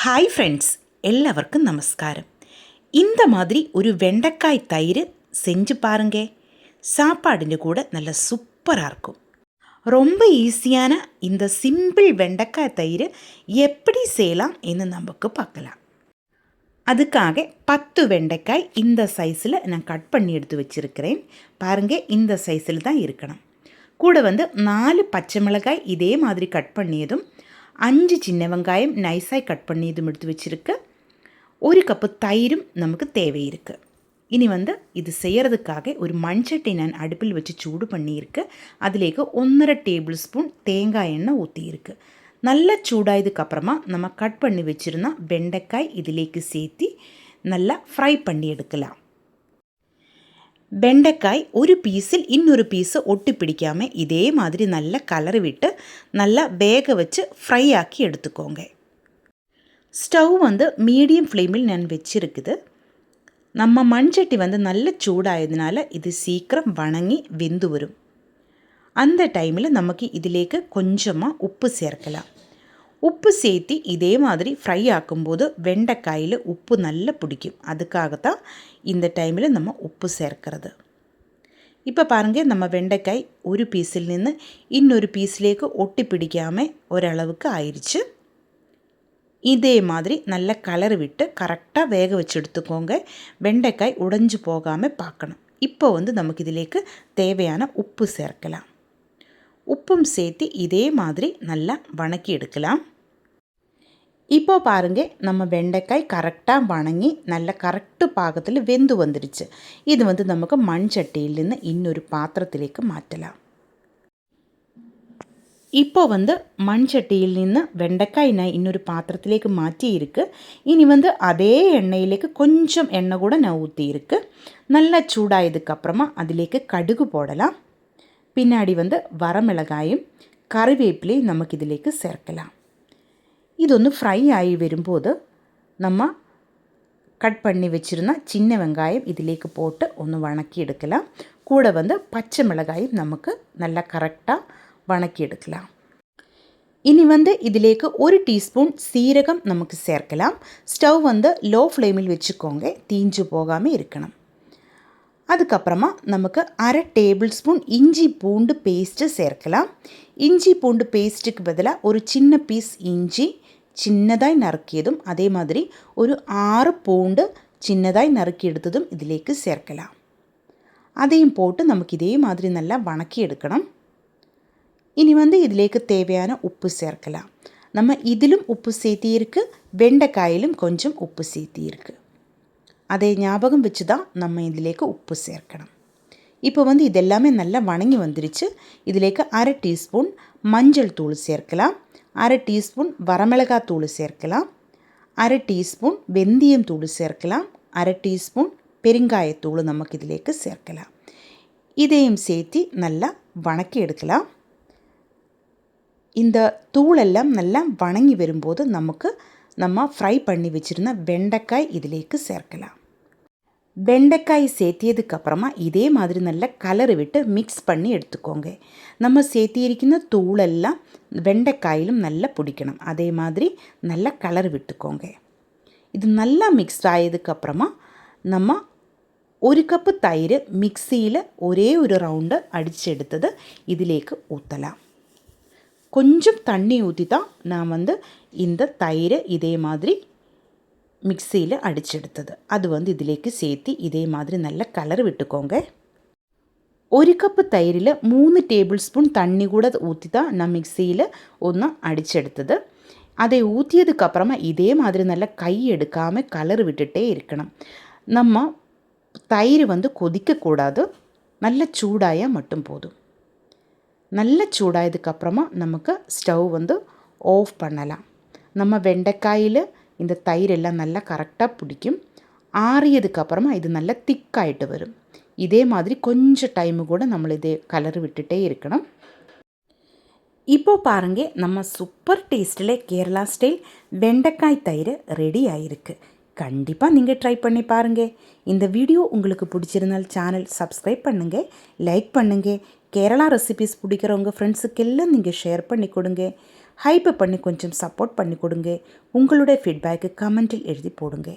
Hi friends, எல்லாருக்கும் நமஸ்காரம். இந்த மாதிரி ஒரு வெண்டைக்காய் தயிர் செஞ்சு பாருங்க. சாப்பாடுன்னு கூட நல்ல சூப்பராக இருக்கும். ரொம்ப ஈஸியான இந்த சிம்பிள் வெண்டைக்காய் தயிர் எப்படி செய்யலாம் என்று நமக்கு பார்க்கலாம். அதுக்காக 10 வெண்டைக்காய் இந்த சைஸில் நான் கட் பண்ணி எடுத்து வச்சுருக்கிறேன். பாருங்கள், இந்த சைஸில் தான் இருக்கணும். கூட 4 பச்சை மிளகாய் இதே மாதிரி கட் பண்ணியதும், 5 சின்ன வெங்காயம் நைஸாக கட் பண்ணியதும் எடுத்து வச்சுருக்கு. 1 கப்பு தயிரும் நமக்கு தேவை இருக்குது. இனி இது செய்கிறதுக்காக ஒரு மண்சட்டி நான் அடுப்பில் வச்சு சூடு பண்ணியிருக்கு. அதிலேக்கு 1.5 டேபிள் ஸ்பூன் தேங்காய் எண்ணெய் ஊற்றியிருக்கு. நல்லா சூடாயதுக்கப்புறமா நம்ம கட் பண்ணி வச்சுருந்தா வெண்டைக்காய் இதிலேக்கு சேர்த்து நல்லா ஃப்ரை பண்ணி எடுக்கலாம். வெண்டைக்காய் ஒரு பீஸில் இன்னொரு பீஸை ஒட்டி பிடிக்காமல் இதே மாதிரி நல்லா கலரி விட்டு நல்லா வேக வச்சு ஃப்ரை ஆக்கி எடுத்துக்கோங்க. ஸ்டவ் மீடியம் ஃப்ளேமில் நான் வச்சுருக்குது. நம்ம மண்சட்டி நல்ல சூடாயதுனால இது சீக்கிரம் வணங்கி வெந்து வரும். அந்த டைமில் நமக்கு இதிலேக்கு கொஞ்சமாக உப்பு சேர்க்கலாம். உப்பு சேர்த்து இதே மாதிரி ஃப்ரை ஆக்கும்போது வெண்டைக்காயில் உப்பு நல்லா பிடிக்கும். அதுக்காகத்தான் இந்த டைமில் நம்ம உப்பு சேர்க்கிறது. இப்போ பாருங்கள், நம்ம வெண்டைக்காய் ஒரு பீஸில் நின்று இன்னொரு பீஸிலேக்கு ஒட்டி பிடிக்காமல் ஓரளவுக்கு ஆயிடுச்சு. இதே மாதிரி நல்ல கலர் விட்டு கரெக்டாக வேக வச்சு எடுத்துக்கோங்க. வெண்டைக்காய் உடைஞ்சு போகாமல் பார்க்கணும். இப்போ நமக்கு இதிலேக்கு தேவையான உப்பு சேர்க்கலாம். உப்பும் சேர்த்து இதே மாதிரி நல்லா வணக்கி எடுக்கலாம். இப்போ பாருங்கள், நம்ம வெண்டைக்காய் கரெக்டாக வணங்கி நல்ல கரெக்டு பாகத்தில் வெந்து வந்துடுச்சு. இது நமக்கு மண் சட்டியிலேருந்து இன்னொரு பாத்திரத்திலேக்கு மாற்றலாம். இப்போ மண் சட்டியில் நின்று வெண்டைக்காய் நான் இன்னொரு பாத்திரத்திலேக்கு மாற்றி இருக்குது. இனி அதே எண்ணெயிலேக்கு கொஞ்சம் எண்ணெய் கூட நான் ஊற்றி இருக்கு. நல்லா சூடாயதுக்கப்புறமா அதிலேக்கு கடுகு போடலாம். பின்னாடி வரமிளகாயும் கறிவேப்பிலையும் நமக்கு இதிலேக்கு சேர்க்கலாம். இது ஃப்ரை ஆகி வரும்போது நம்ம கட் பண்ணி வச்சுருந்தா சின்ன வெங்காயம் இதிலேக்கு போட்டு வணக்கி எடுக்கலாம். கூட பச்சை மிளகாயும் நமக்கு நல்லா கரெக்டாக வணக்கி எடுக்கலாம். இனி இதிலேக்கு 1 டீஸ்பூன் சீரகம் நமக்கு சேர்க்கலாம். ஸ்டவ் லோ ஃப்ளேமில் வச்சுக்கோங்க, தீஞ்சு போகாமல் இருக்கணும். அதுக்கப்புறமா நமக்கு 1/2 டேபிள் ஸ்பூன் இஞ்சி பூண்டு பேஸ்ட்டு சேர்க்கலாம். இஞ்சி பூண்டு பேஸ்ட்டுக்கு பதிலாக ஒரு சின்ன பீஸ் இஞ்சி சின்னதாய் நறுக்கியதும், அதே மாதிரி ஒரு 6 பூண்டு சின்னதாய் நறுக்கி எடுத்ததும் இதிலேக்கு சேர்க்கலாம். அதையும் போட்டு நமக்கு இதே மாதிரி நல்லா வணக்கி எடுக்கணும். இனி இதிலேக்கு தேவையான உப்பு சேர்க்கலாம். நம்ம இதிலும் உப்பு சேர்த்தியிருக்கு, வெண்டைக்காயிலும் கொஞ்சம் உப்பு சேர்த்தியிருக்கு. அதை ஞாபகம் வச்சு தான் நம்ம இதிலேக்கு உப்பு சேர்க்கணும். இப்போ இதெல்லாமே நல்லா வணங்கி வந்துருச்சு. இதிலேக்கு 1/2 டீஸ்பூன் மஞ்சள் தூள் சேர்க்கலாம். 1/2 டீஸ்பூன் வரமிளகாய் தூள் சேர்க்கலாம். 1/2 டீஸ்பூன் வெந்தயம் தூள் சேர்க்கலாம். 1/2 டீஸ்பூன் பெருங்காயத்தூள் நமக்கு இதிலேக்கு சேர்க்கலாம். இதையும் சேர்த்து நல்லா வணக்கி எடுக்கலாம். இந்த தூளெல்லாம் நல்லா வணங்கி வரும்போது நமக்கு நம்ம ஃப்ரை பண்ணி வச்சுருந்த வெண்டைக்காய் இதிலேக்கு சேர்க்கலாம். வெண்டைக்காய் சேர்த்தியதுக்கப்புறமா இதே மாதிரி நல்லா கலர் விட்டு மிக்ஸ் பண்ணி எடுத்துக்கோங்க. நம்ம சேர்த்தியிருக்கிற தூளெல்லாம் வெண்டைக்காயிலும் நல்லா பிடிக்கணும். அதே மாதிரி நல்லா கலர் விட்டுக்கோங்க. இது நல்லா மிக்ஸ் ஆகியதுக்கப்புறமா நம்ம 1 கப்பு தயிர் மிக்சியில் ஒரே ஒரு ரவுண்டு அடித்து எடுத்தது இதிலேக்கு ஊற்றலாம். கொஞ்சம் தண்ணி ஊற்றி தான் நான் இந்த தயிரை இதே மாதிரி மிக்சியில் அடிச்செடுத்தது. அது இதிலேக்கு சேர்த்து இதே மாதிரி நல்லா கலர் விட்டுக்கோங்க. 1 கப்பு தயிரில் 3 டேபிள் ஸ்பூன் தண்ணி கூட ஊற்றி தான் நான் மிக்சியில் அடிச்செடுத்தது. அதை ஊற்றியதுக்கப்புறமா இதே மாதிரி நல்லா கை எடுக்காமல் கலர் விட்டுட்டே இருக்கணும். நம்ம தயிர் கொதிக்கக்கூடாது, நல்ல சூடாய மட்டும் போதும். நல்ல சூடாயதுக்கப்புறமா நமக்கு ஸ்டவ் ஆஃப் பண்ணலாம். நம்ம வெண்டைக்காயில் இந்த தயிர் எல்லாம் நல்லா கரெக்டாக பிடிக்கும். ஆறியதுக்கப்புறமா இது நல்லா திக்காயிட்டு வரும். இதே மாதிரி கொஞ்சம் டைமு கூட நம்ம இதே கலர் விட்டுட்டே இருக்கணும். இப்போ பாருங்கள், நம்ம சூப்பர் டேஸ்ட்டில் கேரளா ஸ்டைல் வெண்டைக்காய் தயிர் ரெடி ஆகிருக்கு. கண்டிப்பாக நீங்கள் ட்ரை பண்ணி பாருங்கள். இந்த வீடியோ உங்களுக்கு பிடிச்சிருந்தால் சேனல் சப்ஸ்கிரைப் பண்ணுங்கள், லைக் பண்ணுங்கள். கேரளா ரெசிபீஸ் பிடிக்கிறவங்க ஃப்ரெண்ட்ஸுக்கெல்லாம் நீங்கள் ஷேர் பண்ணி கொடுங்க. ஹைப் பண்ணி கொஞ்சம் சப்போர்ட் பண்ணி கொடுங்க. உங்களுடைய ஃபீட்பேக்கு கமெண்ட்டில் எழுதி போடுங்க.